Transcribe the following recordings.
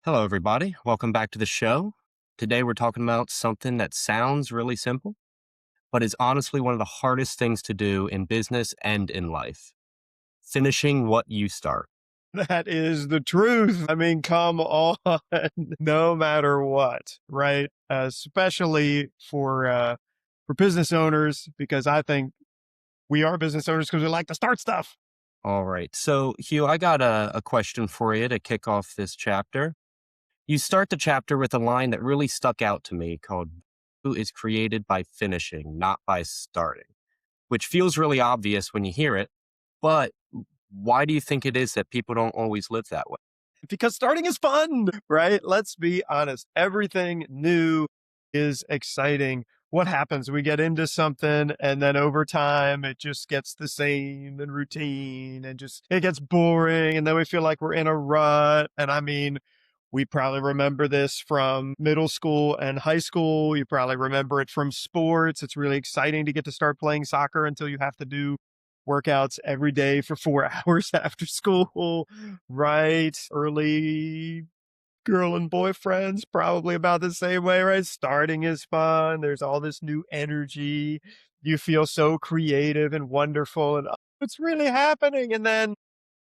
Hello, everybody. Welcome back to the show. Today, we're talking about something that sounds really simple, but is honestly one of the hardest things to do in business and in life: finishing what you start. That is the truth. I mean, come on, no matter what, right? Especially for business owners, because I think we are business owners because we like to start stuff. All right. So, Hugh, I got a question for you to kick off this chapter. You start the chapter with a line that really stuck out to me called "Who is created by finishing, not by starting," which feels really obvious when you hear it. But why do you think it is that people don't always live that way? Because starting is fun, right? Let's be honest. Everything new is exciting. What happens? We get into something and then over time it just gets the same and routine and just it gets boring and then we feel like we're in a rut. And I mean, we probably remember this from middle school and high school. You probably remember it from sports. It's really exciting to get to start playing soccer until you have to do workouts every day for 4 hours after school, right? Early girl and boyfriends, probably about the same way, right? Starting is fun. There's all this new energy. You feel so creative and wonderful, and oh, it's really happening. And then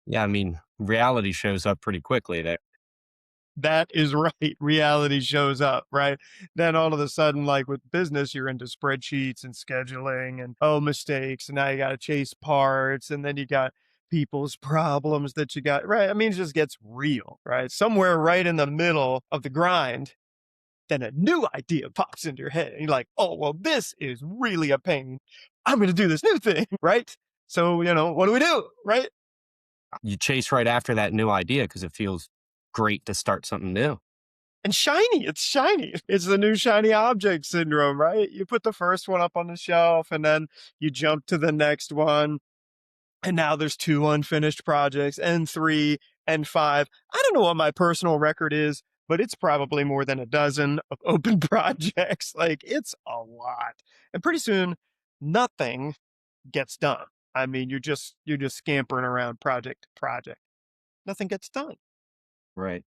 Yeah, I mean, reality shows up pretty quickly there. that is right. Reality shows up, right? Then all of a sudden, like with business, you're into spreadsheets and scheduling and oh, mistakes. And now you got to chase parts. And then you got people's problems that you got, right? I mean, it just gets real, right? Somewhere right in the middle of the grind, then a new idea pops into your head. And you're like, oh, well, this is really a pain. I'm going to do this new thing, right? So, what do we do, right? You chase right after that new idea because it feels great to start something new. And shiny. It's shiny. It's the new shiny object syndrome, right? You put the first one up on the shelf and then you jump to the next one. And now there's two unfinished projects and three and five. I don't know what my personal record is, but it's probably more than a dozen of open projects. Like it's a lot. And pretty soon nothing gets done. I mean, you're just scampering around project to project. Nothing gets done. Right.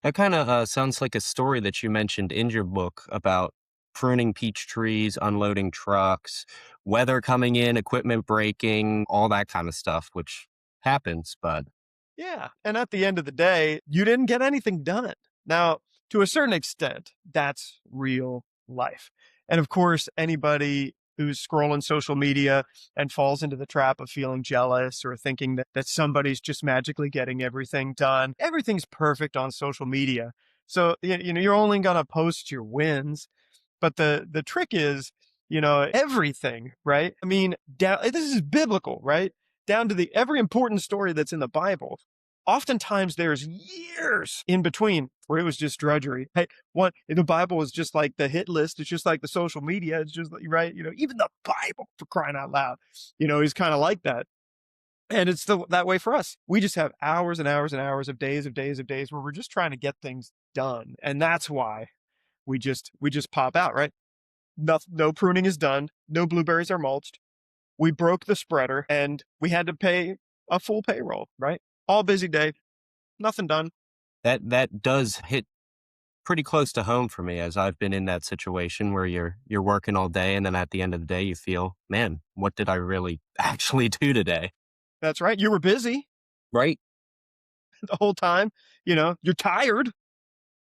That kind of sounds like a story that you mentioned in your book about pruning peach trees, unloading trucks, weather coming in, equipment breaking, all that kind of stuff, which happens. But Yeah. And at the end of the day, you didn't get anything done. Now, to a certain extent, that's real life. And of course, anybody who's scrolling social media and falls into the trap of feeling jealous or thinking that somebody's just magically getting everything done, everything's perfect on social media. So, you're only going to post your wins. But the trick is, everything, right? I mean, this is biblical, right? Down to the every important story that's in the Bible. Oftentimes there's years in between where it was just drudgery. Hey, the Bible is just like the hit list. It's just like the social media. It's just right. Even the Bible, for crying out loud, is kind of like that. And it's that way for us. We just have hours and hours and hours of days where we're just trying to get things done. And that's why we just pop out, right? No pruning is done. No blueberries are mulched. We broke the spreader and we had to pay a full payroll, right? All busy day, nothing done. that does hit pretty close to home for me, as I've been in that situation where you're working all day and then at the end of the day you feel, man, what did I really actually do today? That's right. You were busy Right? the whole time. You're tired.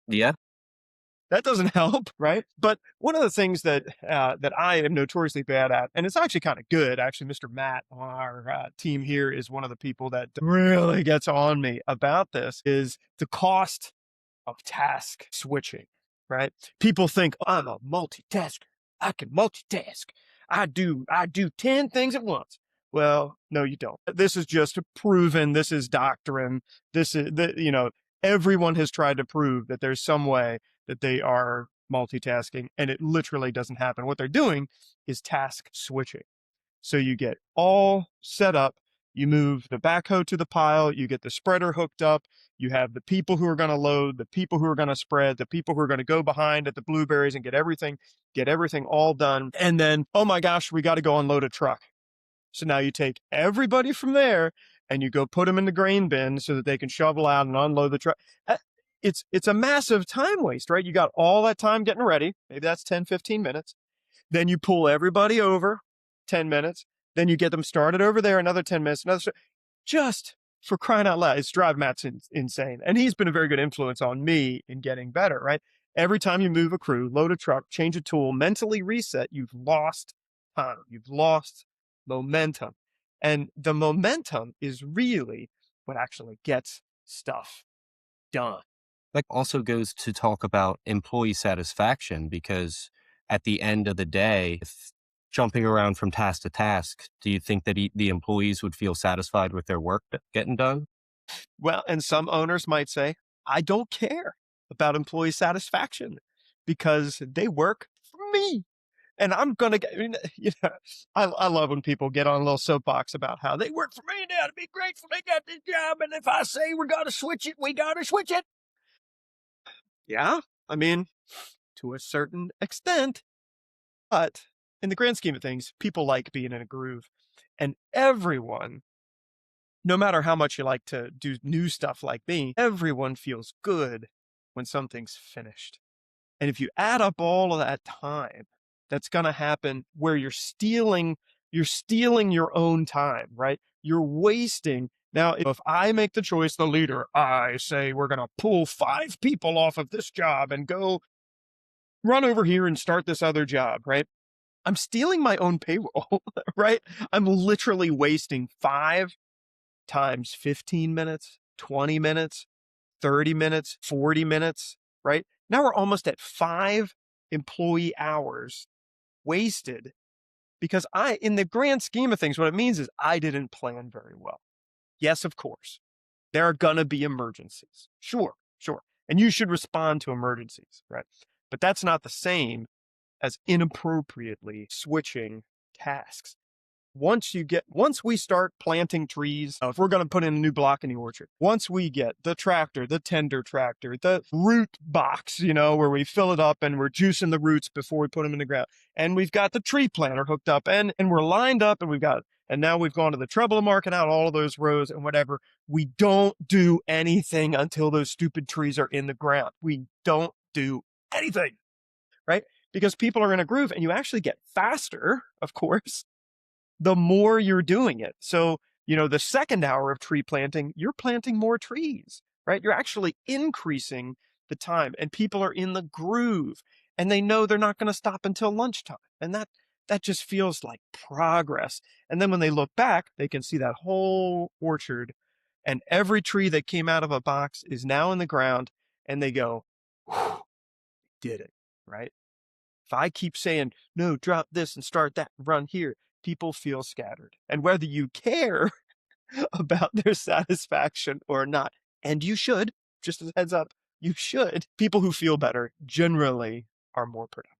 Yeah. That doesn't help, right? But one of the things that I am notoriously bad at, and it's actually kind of good. Actually, Mr. Matt on our team here is one of the people that really gets on me about this. Is the cost of task switching, right? People think I'm a multitasker. I can multitask. I do 10 things at once. Well, no, you don't. This is just proven. This is doctrine. This is everyone has tried to prove that there's some way that they are multitasking and it literally doesn't happen. What they're doing is task switching. So you get all set up. You move the backhoe to the pile. You get the spreader hooked up. You have the people who are going to load, the people who are going to spread, the people who are going to go behind at the blueberries and get everything all done. And then, oh my gosh, we got to go unload a truck. So now you take everybody from there and you go put them in the grain bin so that they can shovel out and unload the truck. it's a massive time waste, right? You got all that time getting ready. Maybe that's 10, 15 minutes. Then you pull everybody over 10 minutes. Then you get them started over there another 10 minutes, just for crying out loud. It's driving Matt insane. And he's been a very good influence on me in getting better, right? Every time you move a crew, load a truck, change a tool, mentally reset, you've lost time. You've lost momentum. And the momentum is really what actually gets stuff done. That also goes to talk about employee satisfaction because at the end of the day, if jumping around from task to task, do you think that the employees would feel satisfied with their work getting done? Well, and some owners might say, I don't care about employee satisfaction because they work for me. And I'm going to get, I love when people get on a little soapbox about how they work for me now to be grateful they got this job. And if I say we're going to switch it, we got to switch it. Yeah. I mean, to a certain extent, but in the grand scheme of things, people like being in a groove, and everyone, no matter how much you like to do new stuff like me, everyone feels good when something's finished. And if you add up all of that time, that's going to happen where you're stealing your own time, right? You're wasting. Now, if I make the choice, the leader, I say we're going to pull 5 people off of this job and go run over here and start this other job, right? I'm stealing my own payroll, right? I'm literally wasting 5 times 15 minutes, 20 minutes, 30 minutes, 40 minutes, right? Now we're almost at 5 employee hours wasted because in the grand scheme of things, what it means is I didn't plan very well. Yes, of course, there are going to be emergencies. Sure, sure. And you should respond to emergencies, right? But that's not the same as inappropriately switching tasks. Once we start planting trees, if we're going to put in a new block in the orchard, once we get the tractor, the tender tractor, the root box, where we fill it up and we're juicing the roots before we put them in the ground, and we've got the tree planter hooked up and we're lined up and now we've gone to the trouble of marking out all of those rows and whatever. We don't do anything until those stupid trees are in the ground. We don't do anything, right? Because people are in a groove and you actually get faster, of course, the more you're doing it. So, the second hour of tree planting, you're planting more trees, right? You're actually increasing the time and people are in the groove and they know they're not going to stop until lunchtime. And that just feels like progress. And then when they look back, they can see that whole orchard and every tree that came out of a box is now in the ground and they go, did it, right? If I keep saying, no, drop this and start that and run here, people feel scattered. And whether you care about their satisfaction or not, and you should, just as a heads up, you should, people who feel better generally are more productive.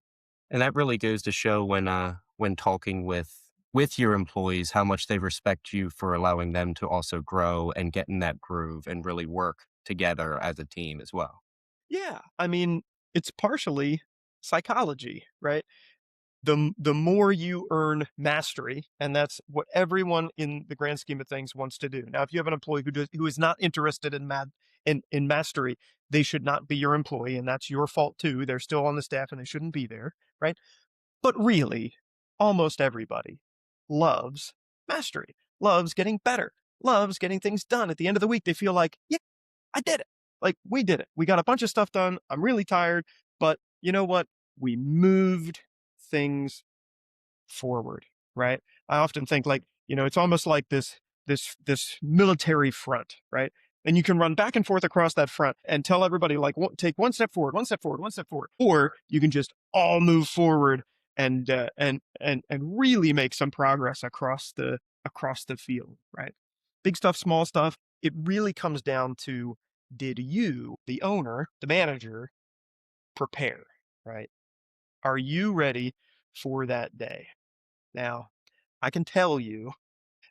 And that really goes to show when talking with your employees how much they respect you for allowing them to also grow and get in that groove and really work together as a team as well. Yeah. I mean, it's partially psychology, right? The more you earn mastery, and that's what everyone in the grand scheme of things wants to do. Now, if you have an employee who is not interested in mastery, they should not be your employee, and that's your fault too. They're still on the staff and they shouldn't be there, right? But really, almost everybody loves mastery, loves getting better, loves getting things done. At the end of the week, they feel like, yeah, I did it. Like we did it. We got a bunch of stuff done. I'm really tired, but you know what? We moved things forward, right? I often think like, it's almost like this military front, right? And you can run back and forth across that front and tell everybody like, take one step forward, one step forward, one step forward, or you can just all move forward and really make some progress across the field, right? Big stuff, small stuff. It really comes down to, did you, the owner, the manager, prepare, right? Are you ready for that day? Now, I can tell you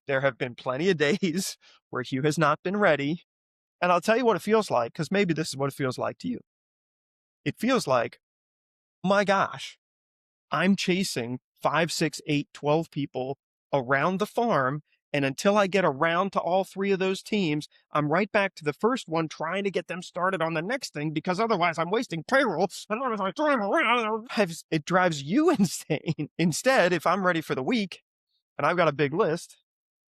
there have been plenty of days where Hugh has not been ready. And I'll tell you what it feels like, because maybe this is what it feels like to you. It feels like, oh my gosh, I'm chasing 5, 6, 8, 12 people around the farm, And until I get around to all three of those teams, I'm right back to the first one trying to get them started on the next thing because otherwise I'm wasting payroll. It drives you insane. Instead, if I'm ready for the week and I've got a big list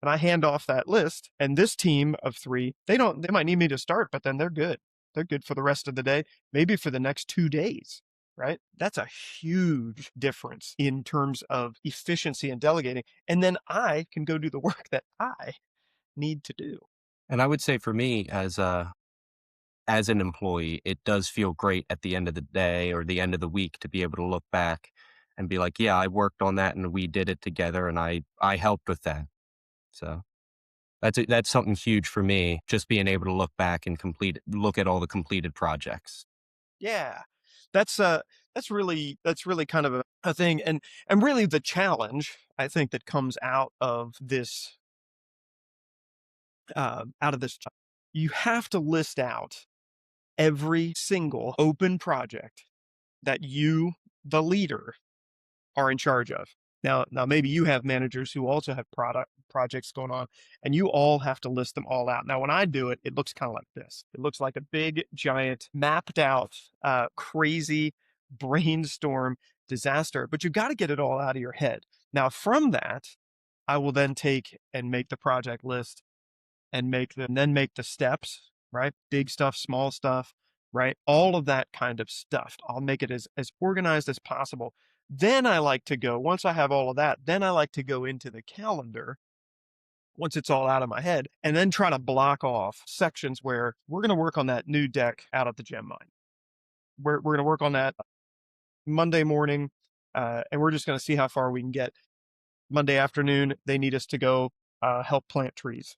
and I hand off that list and this team of three, they might need me to start, but then they're good. They're good for the rest of the day, maybe for the next 2 days. Right? That's a huge difference in terms of efficiency and delegating. And then I can go do the work that I need to do. And I would say for me as an employee, it does feel great at the end of the day or the end of the week to be able to look back and be like, yeah, I worked on that and we did it together and I helped with that. So that's something huge for me, just being able to look back and look at all the completed projects. Yeah. That's that's really kind of a thing. And really the challenge I think that comes out of this, you have to list out every single open project that you, the leader, are in charge of. Now maybe you have managers who also have product projects going on, and you all have to list them all out. Now, when I do it, it looks kind of like this. It looks like a big, giant, mapped out, crazy brainstorm disaster. But you got to get it all out of your head. Now, from that, I will then take and make the project list and then make the steps, right? Big stuff, small stuff, right? All of that kind of stuff. I'll make it as organized as possible. Then I like to go, once I have all of that, then I like to go into the calendar once it's all out of my head and then try to block off sections where we're going to work on that new deck out at the gem mine. We're going to work on that Monday morning, and we're just going to see how far we can get. Monday afternoon, they need us to go help plant trees.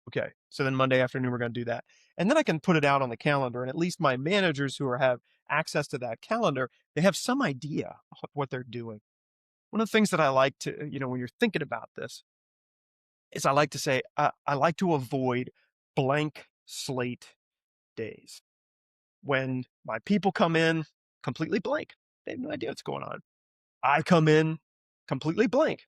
Okay. So then Monday afternoon, we're going to do that. And then I can put it out on the calendar. And at least my managers have access to that calendar, they have some idea of what they're doing. One of the things that I like to, when you're thinking about this, is I like to say, I like to avoid blank slate days when my people come in completely blank. They have no idea what's going on. I come in completely blank.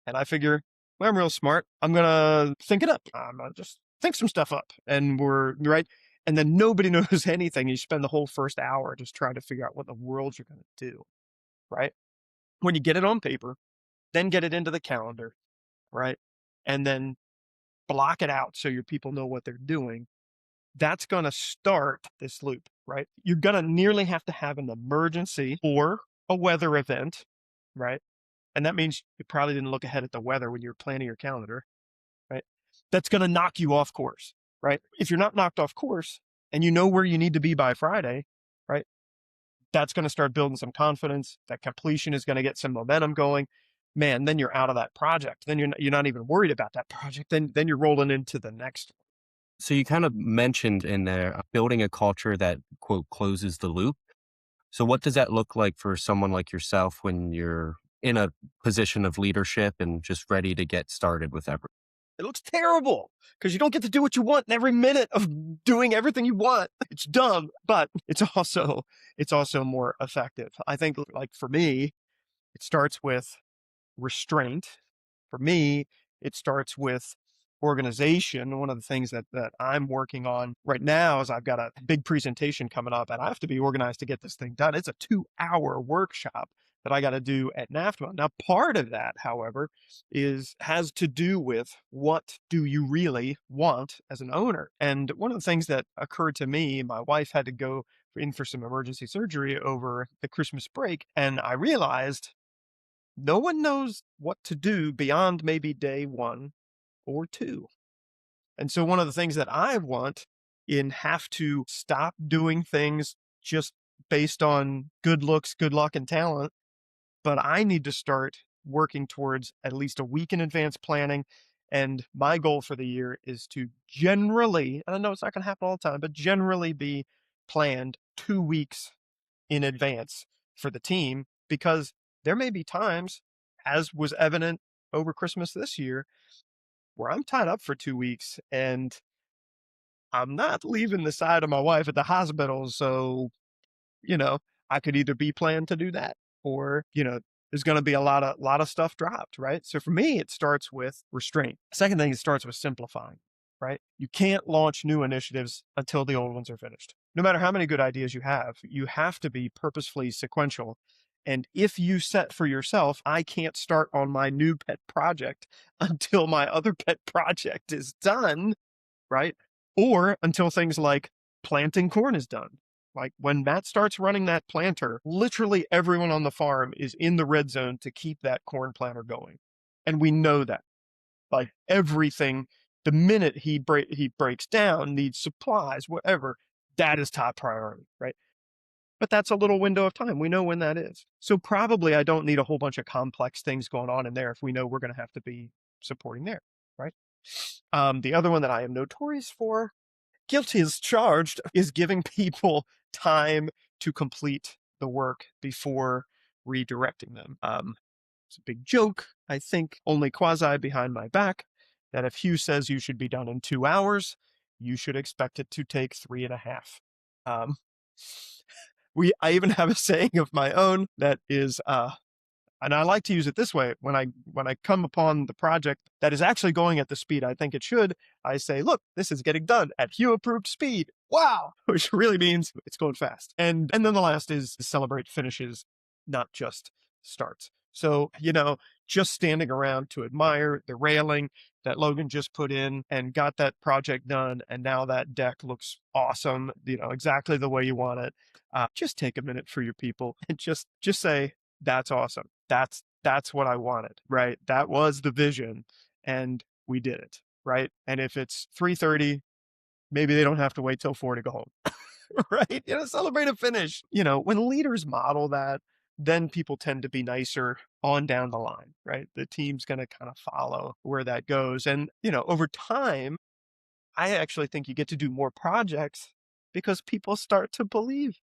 And I figure, well, I'm real smart. I'm going to think it up. I'm going to just think some stuff up. And we're right. And then nobody knows anything. You spend the whole first hour just trying to figure out what the world you're going to do. Right. When you get it on paper, then get it into the calendar. Right. And then block it out so your people know what they're doing. That's going to start this loop. Right. You're going to nearly have to have an emergency or a weather event. Right. And that means you probably didn't look ahead at the weather when you were planning your calendar, right? That's going to knock you off course, right? If you're not knocked off course and you know where you need to be by Friday, right? That's going to start building some confidence. That completion is going to get some momentum going. Man, then you're out of that project. Then you're not even worried about that project. Then you're rolling into the next one. So you kind of mentioned in there building a culture that quote closes the loop. So what does that look like for someone like yourself when you're in a position of leadership and just ready to get started with everything? It looks terrible because you don't get to do what you want in every minute of doing everything you want. It's dumb, but it's also more effective. I think like for me, it starts with restraint. For me, it starts with organization. One of the things that I'm working on right now is I've got a big presentation coming up and I have to be organized to get this thing done. It's a 2-hour workshop that I got to do at NAFTA. Now, part of that, however, has to do with what do you really want as an owner? And one of the things that occurred to me, my wife had to go in for some emergency surgery over the Christmas break, and I realized no one knows what to do beyond maybe day 1 or 2. And so one of the things that I want in have to stop doing things just based on good looks, good luck, and talent, but I need to start working towards at least a week in advance planning. And my goal for the year is to generally, and I know it's not going to happen all the time, but generally be planned 2 weeks in advance for the team because there may be times, as was evident over Christmas this year, where I'm tied up for 2 weeks and I'm not leaving the side of my wife at the hospital. So, you know, I could either be planned to do that or, there's going to be a lot of stuff dropped, right? So for me, it starts with restraint. Second thing, it starts with simplifying, right? You can't launch new initiatives until the old ones are finished. No matter how many good ideas you have to be purposefully sequential. And if you set for yourself, I can't start on my new pet project until my other pet project is done, right? Or until things like planting corn is done. Like when Matt starts running that planter, literally everyone on the farm is in the red zone to keep that corn planter going. And we know that. Like everything, the minute he breaks down, needs supplies, whatever, that is top priority, right? But that's a little window of time. We know when that is. So probably I don't need a whole bunch of complex things going on in there if we know we're going to have to be supporting there, right? The other one that I am notorious for, guilty as charged, is giving people time to complete the work before redirecting them. It's a big joke, I think, only quasi behind my back, that if Hugh says you should be done in 2 hours, you should expect it to take 3.5. Um, I even have a saying of my own that is, and I like to use it this way when I come upon the project that is actually going at the speed I think it should. I say, look, this is getting done at Hugh approved speed. Wow, which really means it's going fast. And then the last is celebrate finishes, not just starts. So, just standing around to admire the railing that Logan just put in and got that project done, and now that deck looks awesome, exactly the way you want it. Just take a minute for your people and just say, that's awesome. That's what I wanted, right? That was the vision, and we did it, right? And if it's 3:30, maybe they don't have to wait till 4 to go home. Right? Celebrate a finish. When leaders model that, then people tend to be nicer on down the line, right? The team's going to kind of follow where that goes. And, over time, I actually think you get to do more projects because people start to believe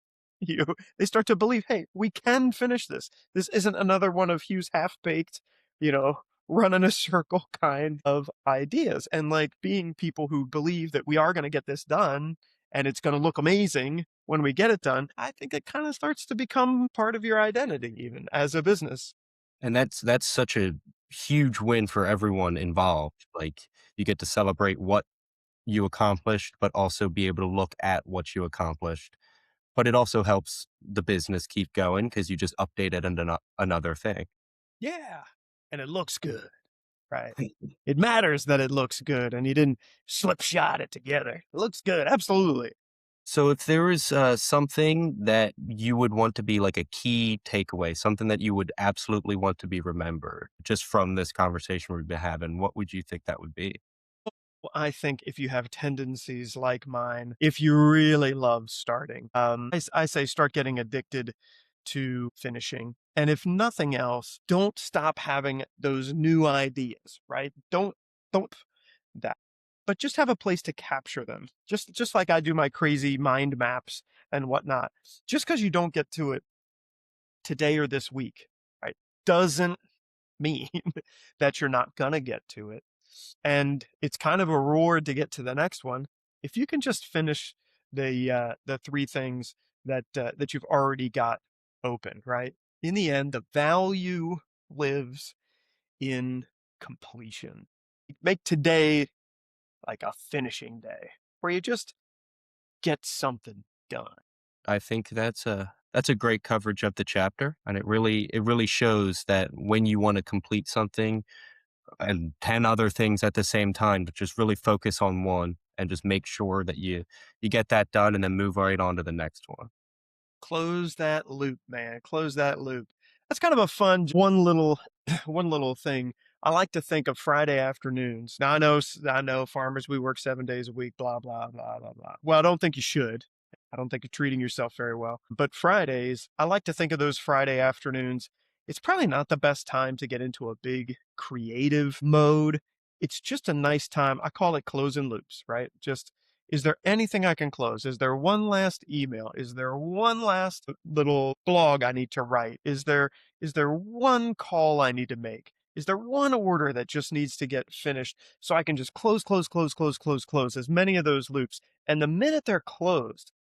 you. They start to believe, hey, we can finish this. This isn't another one of Hugh's half-baked, you know, run in a circle kind of ideas. And like being people who believe that we are going to get this done and it's going to look amazing when we get it done, I think it kind of starts to become part of your identity even as a business. And that's such a huge win for everyone involved. Like, you get to celebrate what you accomplished, but also be able to look at what you accomplished. But it also helps the business keep going because you just updated another thing. Yeah. And it looks good, right? It matters that it looks good and you didn't slipshod it together. It looks good. Absolutely. So if there was something that you would want to be like a key takeaway, something that you would absolutely want to be remembered just from this conversation we've been having, what would you think that would be? Well, I think if you have tendencies like mine, if you really love starting, I say start getting addicted to finishing. And if nothing else, don't stop having those new ideas, right? Don't that, but just have a place to capture them. Just like I do my crazy mind maps and whatnot. Just because you don't get to it today or this week, right, doesn't mean that you're not gonna get to it. And it's kind of a reward to get to the next one. If you can just finish the three things that you've already got open, right? In the end, the value lives in completion. Make today like a finishing day where you just get something done. I think that's a great coverage of the chapter, and it really shows that when you want to complete something and 10 other things at the same time, but just really focus on one and just make sure that you get that done and then move right on to the next one. Close that loop, man. Close that loop. That's kind of a fun one little one little thing. I like to think of Friday afternoons. Now I know farmers, we work 7 days a week, blah blah blah blah blah. Well, I don't think you should. I don't think you're treating yourself very well. But Fridays, I like to think of those Friday afternoons. It's probably not the best time to get into a big creative mode. It's just a nice time. I call it closing loops, right? Just, is there anything I can close? Is there one last email? Is there one last little blog I need to write? Is there one call I need to make? Is there one order that just needs to get finished so I can just close, close, close, close, close, close as many of those loops? And the minute they're closed,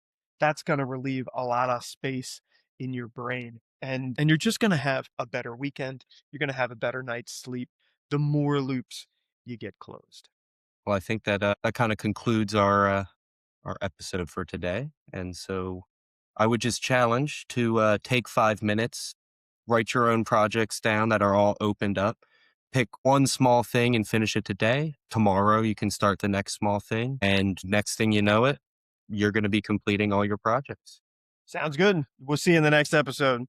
that's going to relieve a lot of space in your brain. And you're just going to have a better weekend. You're going to have a better night's sleep the more loops you get closed. Well, I think that that kind of concludes our episode for today. And so I would just challenge to take 5 minutes, write your own projects down that are all opened up. Pick one small thing and finish it today. Tomorrow, you can start the next small thing. And next thing you know it, you're going to be completing all your projects. Sounds good. We'll see you in the next episode.